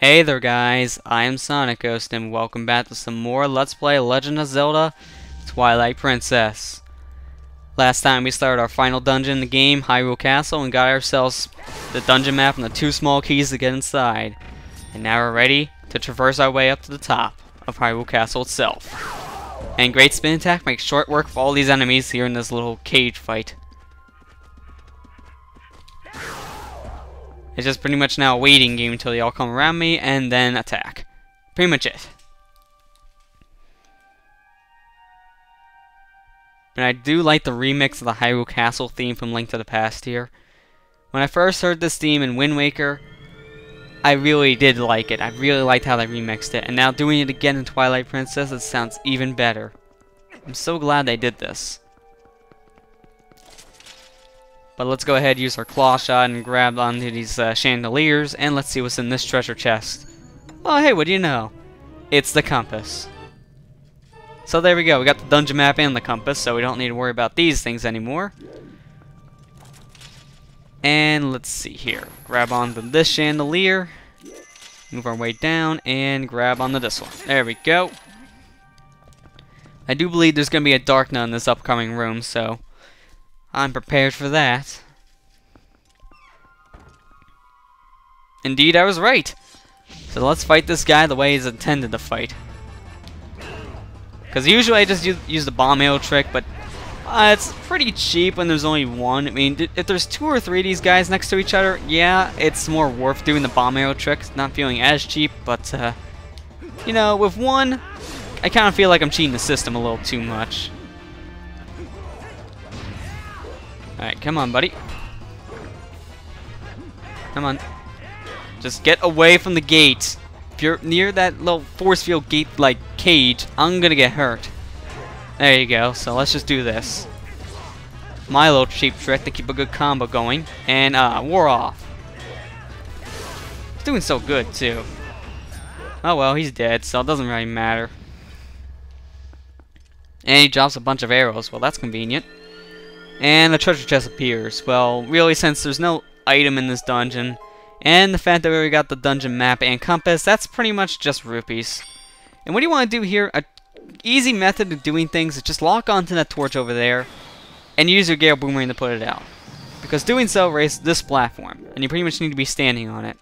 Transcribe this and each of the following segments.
Hey there guys, I am SonicGhost and welcome back to some more Let's Play Legend of Zelda Twilight Princess. Last time we started our final dungeon in the game, Hyrule Castle, and got ourselves the dungeon map and the 2 small keys to get inside. And now we're ready to traverse our way up to the top of Hyrule Castle itself. And Great Spin Attack makes short work of all these enemies here in this little cage fight. It's just pretty much now a waiting game until they all come around me and then attack. Pretty much it. And I do like the remix of the Hyrule Castle theme from Link to the Past here. When I first heard this theme in Wind Waker, I really did like it. I really liked how they remixed it. And now doing it again in Twilight Princess, it sounds even better. I'm so glad they did this. But let's go ahead and use our claw shot and grab onto these chandeliers, and let's see what's in this treasure chest. Oh hey, what do you know? It's the compass. So there we go, we got the dungeon map and the compass, so we don't need to worry about these things anymore. And let's see here. Grab onto this chandelier, move our way down, and grab onto this one. There we go. I do believe there's going to be a Dark Nun in this upcoming room, so I'm prepared for that. Indeed, I was right. So let's fight this guy the way he's intended to fight. Because usually I just use the bomb arrow trick, but it's pretty cheap when there's only one. I mean, if there's 2 or 3 of these guys next to each other, yeah, it's more worth doing the bomb arrow trick. It's not feeling as cheap, but you know, with one, I kind of feel like I'm cheating the system a little too much. Alright, come on, buddy. Come on. Just get away from the gate. If you're near that little force field gate-like cage, I'm gonna get hurt. There you go. So let's just do this. My little cheap trick to keep a good combo going. And, war off. He's doing so good, too. Oh well, he's dead, so it doesn't really matter. And he drops a bunch of arrows. Well, that's convenient. And the treasure chest appears. Well, really, since there's no item in this dungeon, and the fact that we already got the dungeon map and compass, that's pretty much just rupees. And what you want to do here, a easy method of doing things is just lock onto that torch over there, and use your Gale Boomerang to put it out. Because doing so raises this platform, and you pretty much need to be standing on it.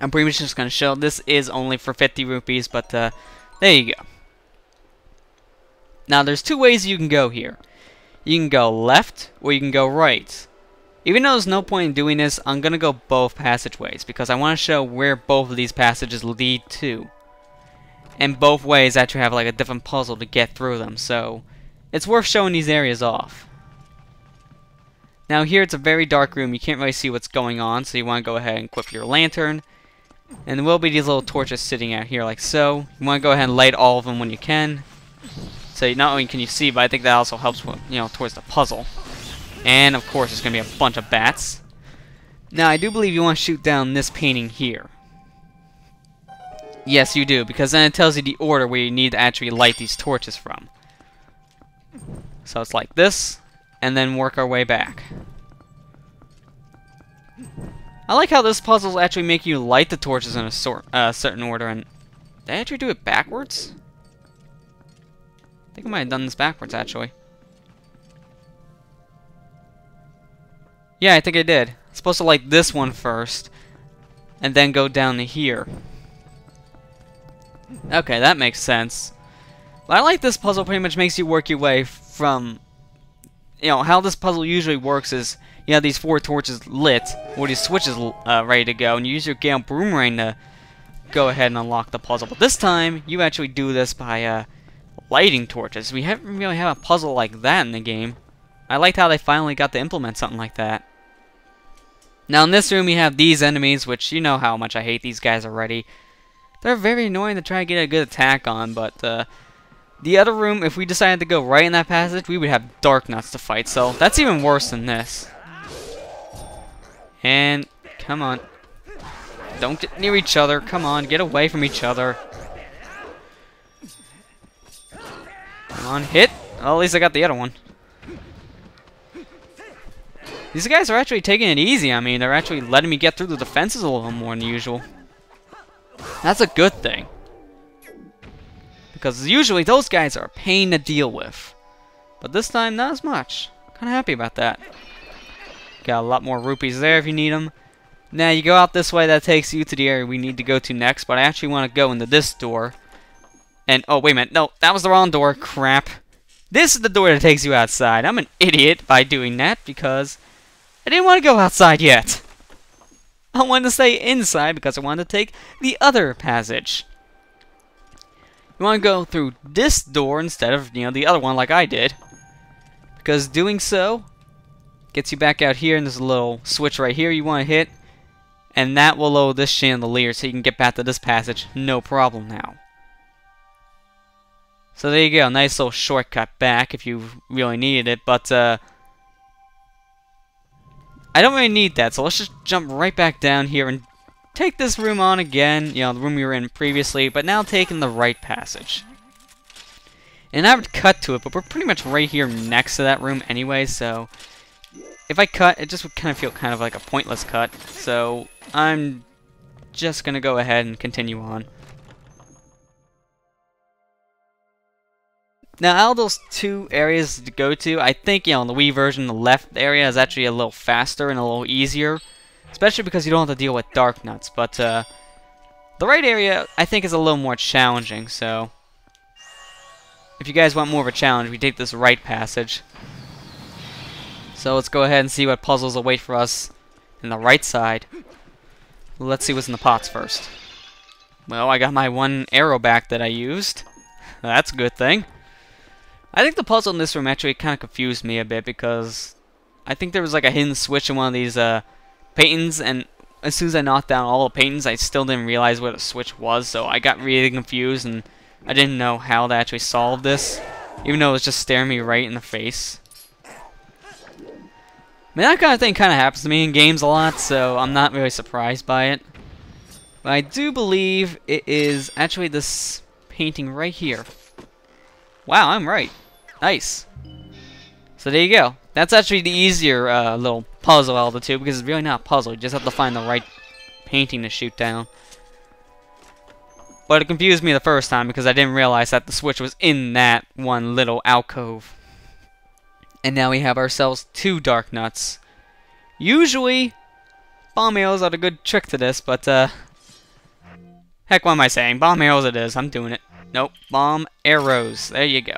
I'm pretty much just going to show this is only for 50 rupees, but there you go. Now, there's 2 ways you can go here. You can go left, or you can go right. Even though there's no point in doing this, I'm going to go both passageways, because I want to show where both of these passages lead to. And both ways actually have like a different puzzle to get through them, so it's worth showing these areas off. Now here it's a very dark room, you can't really see what's going on, so you want to go ahead and equip your lantern. And there will be these little torches sitting out here like so. You want to go ahead and light all of them when you can. So not only can you see, but I think that also helps with, you know, towards the puzzle. And of course, there's gonna be a bunch of bats. Now, I do believe you want to shoot down this painting here. Yes, you do, because then it tells you the order where you need to actually light these torches from. So it's like this, and then work our way back. I like how this puzzles actually make you light the torches in a certain order, and did I actually do it backwards? I think I might have done this backwards, actually. Yeah, I think I did. I'm supposed to light this one first, and then go down to here. Okay, that makes sense. But I like this puzzle pretty much makes you work your way from... You know, how this puzzle usually works is you have these 4 torches lit, or these switches ready to go, and you use your Gale Boomerang to go ahead and unlock the puzzle. But this time, you actually do this by lighting torches. We haven't really had a puzzle like that in the game. I liked how they finally got to implement something like that. Now in this room we have these enemies, which you know how much I hate these guys already. They're very annoying to try to get a good attack on, but the other room, if we decided to go right in that passage, we would have Dark Nuts to fight, so that's even worse than this. And, come on. Don't get near each other, come on, get away from each other. Come on, hit! Well, at least I got the other one. These guys are actually taking it easy on me. They're actually letting me get through the defenses a little more than usual. That's a good thing. Because usually those guys are a pain to deal with. But this time, not as much. Kinda happy about that. Got a lot more rupees there if you need them. Now you go out this way, that takes you to the area we need to go to next. But I actually want to go into this door. And, oh, wait a minute. No, that was the wrong door. Crap. This is the door that takes you outside. I'm an idiot by doing that because I didn't want to go outside yet. I wanted to stay inside because I wanted to take the other passage. You want to go through this door instead of, the other one like I did. Because doing so gets you back out here, and there's a little switch right here you want to hit. And that will lower this chandelier so you can get back to this passage no problem now. So there you go, nice little shortcut back if you really needed it, but I don't really need that, so let's just jump right back down here and take this room on again, the room we were in previously, but now taking the right passage. And I would cut to it, but we're pretty much right here next to that room anyway, so if I cut, it just would kind of feel kind of like a pointless cut, so I'm just going to go ahead and continue on. Now, out of those two areas to go to, I think, in the Wii version, the left area is actually a little faster and a little easier. Especially because you don't have to deal with dark nuts. But, the right area, I think, is a little more challenging, so if you guys want more of a challenge, we take this right passage. So let's go ahead and see what puzzles await for us in the right side. Let's see what's in the pots first. Well, I got my one arrow back that I used. That's a good thing. I think the puzzle in this room actually kind of confused me a bit because I think there was like a hidden switch in one of these paintings, and as soon as I knocked down all the paintings, I still didn't realize where the switch was, so I got really confused and I didn't know how to actually solve this, even though it was just staring me right in the face. I mean, that kind of thing kind of happens to me in games a lot, so I'm not really surprised by it. But I do believe it is actually this painting right here. Wow, I'm right. Nice. So there you go. That's actually the easier little puzzle out of the two, because it's really not a puzzle. You just have to find the right painting to shoot down. But it confused me the first time because I didn't realize that the switch was in that one little alcove. And now we have ourselves two dark nuts. Usually, bomb arrows are the good trick to this, but heck, what am I saying? Bomb arrows it is. I'm doing it. Nope, bomb arrows. There you go.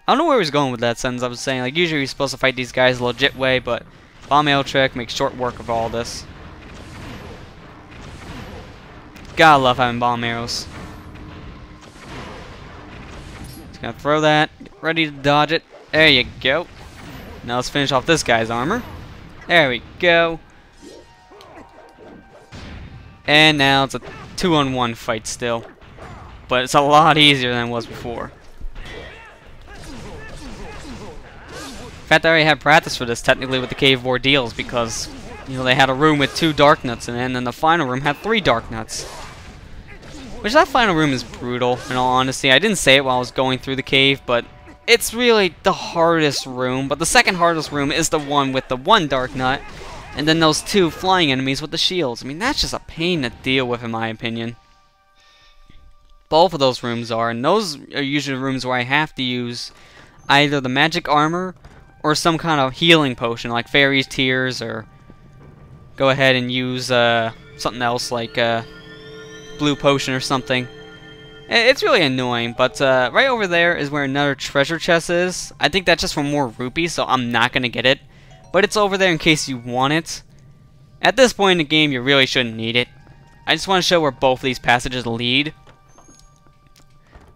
I don't know where he was going with that sentence. I was saying, like, usually you're supposed to fight these guys the legit way, but bomb arrow trick makes short work of all this. Gotta love having bomb arrows. Just gonna throw that. Get ready to dodge it. There you go. Now let's finish off this guy's armor. There we go. And now it's a 2-on-1 fight still. But it's a lot easier than it was before. In fact, I already had practice for this technically with the Cave Ordeals because, they had a room with 2 dark nuts in it, and then the final room had 3 dark nuts. Which, that final room is brutal, in all honesty. I didn't say it while I was going through the cave, but it's really the hardest room. But the second hardest room is the one with the 1 dark nut, and then those 2 flying enemies with the shields. I mean, that's just a pain to deal with, in my opinion. Both of those rooms are, and those are usually rooms where I have to use either the magic armor or some kind of healing potion, like Fairy's Tears, or go ahead and use something else like Blue Potion or something. It's really annoying, but right over there is where another treasure chest is. I think that's just for more rupees, so I'm not going to get it. But it's over there in case you want it. At this point in the game, you really shouldn't need it. I just want to show where both of these passages lead.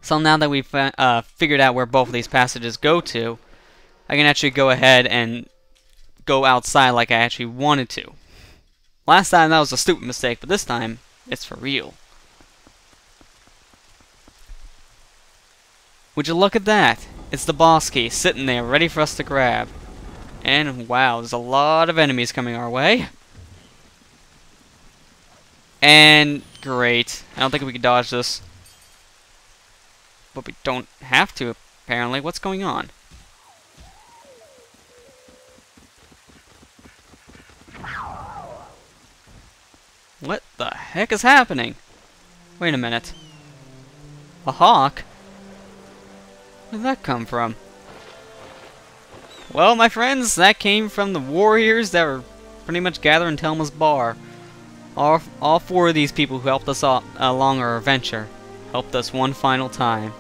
So now that we've figured out where both of these passages go to, I can actually go ahead and go outside like I actually wanted to. Last time that was a stupid mistake, but this time it's for real. Would you look at that? It's the boss key sitting there ready for us to grab. And wow, there's a lot of enemies coming our way. And great. I don't think we can dodge this. But we don't have to, apparently. What's going on? What the heck is happening? Wait a minute. A hawk? Where did that come from? Well, my friends, that came from the warriors that were pretty much gathered in Telma's bar. All four of these people who helped us along our adventure helped us one final time.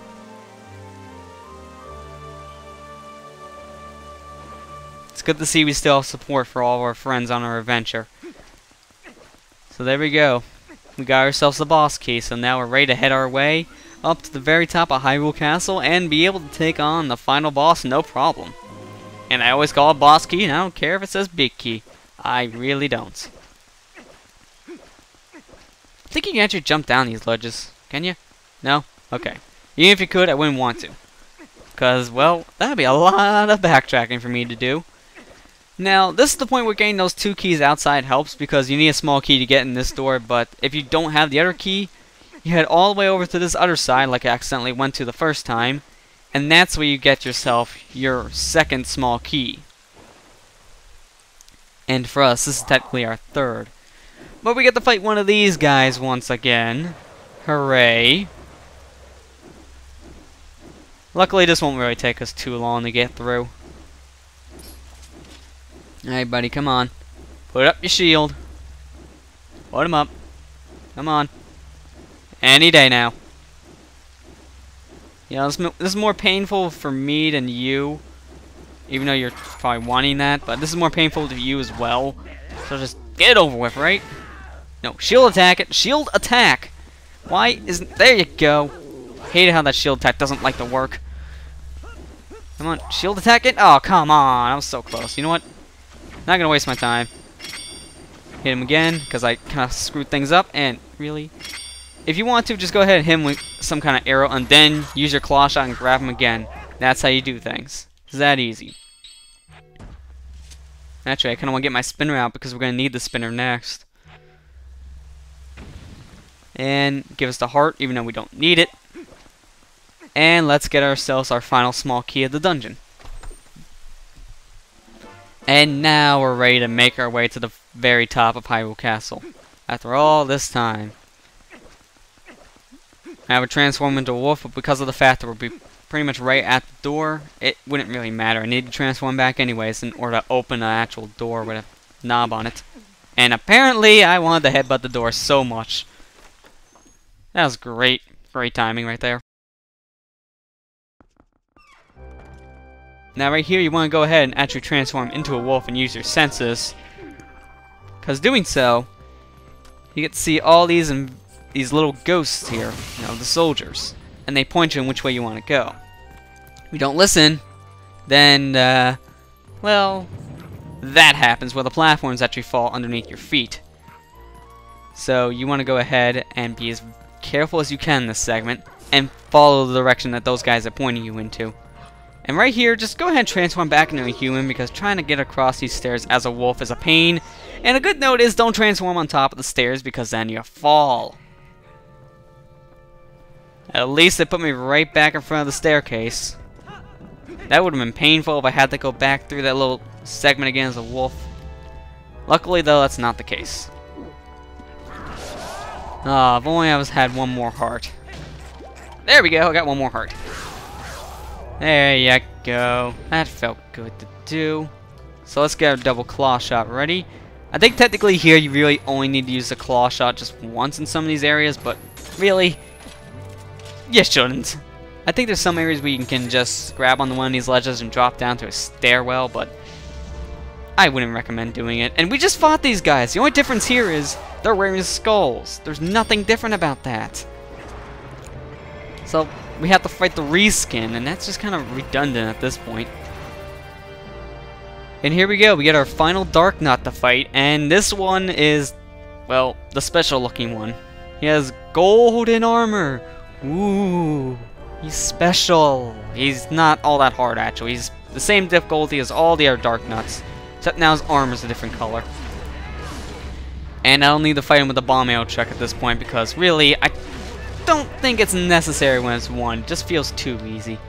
It's good to see we still have support for all of our friends on our adventure. So there we go. We got ourselves the boss key, so now we're ready to head our way up to the very top of Hyrule Castle and be able to take on the final boss no problem. And I always call it boss key, and I don't care if it says big key. I really don't. I think you can actually jump down these ledges. Can you? No? Okay. Even if you could, I wouldn't want to. Because, well, that would be a lot of backtracking for me to do. Now, this is the point where getting those 2 keys outside helps, because you need a small key to get in this door, but if you don't have the other key, you head all the way over to this other side, like I accidentally went to the first time, and that's where you get yourself your second small key. And for us, this is technically our third. But we get to fight one of these guys once again. Hooray. Luckily, this won't really take us too long to get through. Alright, buddy, come on. Put up your shield. Put him up. Come on. Any day now. You know, this is more painful for me than you. Even though you're probably wanting that. But this is more painful to you as well. So just get it over with, right? No, shield attack it. Shield attack! Why isn't... There you go. Hate how that shield attack doesn't like to work. Come on, shield attack it. Oh, come on. I was so close. You know what? Not gonna waste my time. Hit him again, because I kind of screwed things up. And really, if you want to, just go ahead and hit him with some kind of arrow, and then use your claw shot and grab him again. That's how you do things. It's that easy. Actually, I kind of want to get my spinner out, because we're gonna need the spinner next. And give us the heart, even though we don't need it. And let's get ourselves our final small key of the dungeon. And now we're ready to make our way to the very top of Hyrule Castle. After all this time. I would transform into a wolf, but because of the fact that we'll be pretty much right at the door, it wouldn't really matter. I need to transform back anyways in order to open an actual door with a knob on it. And apparently I wanted to headbutt the door so much. That was great. Great timing right there. Now right here you want to go ahead and actually transform into a wolf and use your senses. Because doing so, you get to see all these little ghosts here, you know, the soldiers. And they point you in which way you want to go. If you don't listen, then, well, that happens where the platforms actually fall underneath your feet. So you want to go ahead and be as careful as you can in this segment and follow the direction that those guys are pointing you into. And right here, just go ahead and transform back into a human, because trying to get across these stairs as a wolf is a pain. And a good note is don't transform on top of the stairs, because then you fall. At least it put me right back in front of the staircase. That would have been painful if I had to go back through that little segment again as a wolf. Luckily though, that's not the case. Ah, if only I had one more heart. There we go, I got one more heart. There you go. That felt good to do. So let's get our double claw shot ready. I think technically here you really only need to use the claw shot just once in some of these areas, but really, you shouldn't. I think there's some areas where you can just grab on one of these ledges and drop down to a stairwell, but I wouldn't recommend doing it. And we just fought these guys. The only difference here is they're wearing skulls. There's nothing different about that. So we have to fight the reskin, and that's just kind of redundant at this point. And here we go, we get our final Dark Knot to fight, and this one is, well, the special looking one. He has golden armor. Ooh, he's special. He's not all that hard actually. He's the same difficulty as all the other Dark Knots, except now his armor's a different color. And I don't need to fight him with a bomb arrow check at this point, because really, I don't think it's necessary when it's one. It just feels too easy.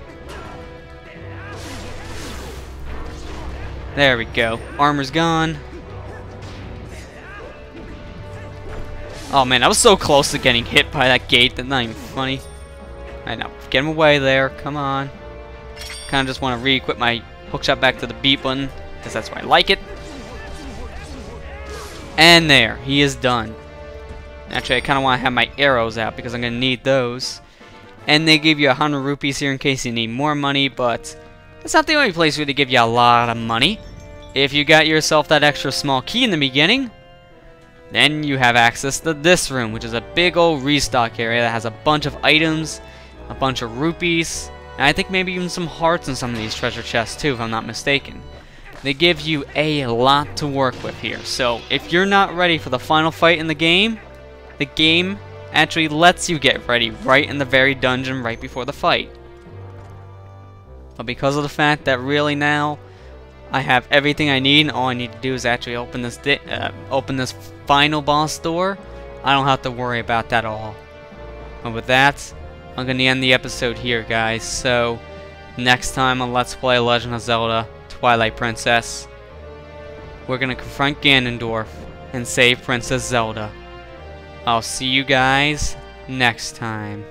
There we go. Armor's gone. Oh man, I was so close to getting hit by that gate. That's not even funny. I know. Get him away there. Come on. Kind of just want to re-equip my hookshot back to the beat button, because that's why I like it. And there. He is done. Actually, I kind of want to have my arrows out, because I'm going to need those. And they give you 100 rupees here in case you need more money, but it's not the only place where they give you a lot of money. If you got yourself that extra small key in the beginning, then you have access to this room, which is a big old restock area that has a bunch of items, a bunch of rupees, and I think maybe even some hearts in some of these treasure chests too, if I'm not mistaken. They give you a lot to work with here, so if you're not ready for the final fight in the game actually lets you get ready right in the very dungeon right before the fight. But because of the fact that really now I have everything I need, and all I need to do is actually open this final boss door, I don't have to worry about that at all. And with that, I'm going to end the episode here, guys. So, next time on Let's Play Legend of Zelda Twilight Princess, we're going to confront Ganondorf and save Princess Zelda. I'll see you guys next time.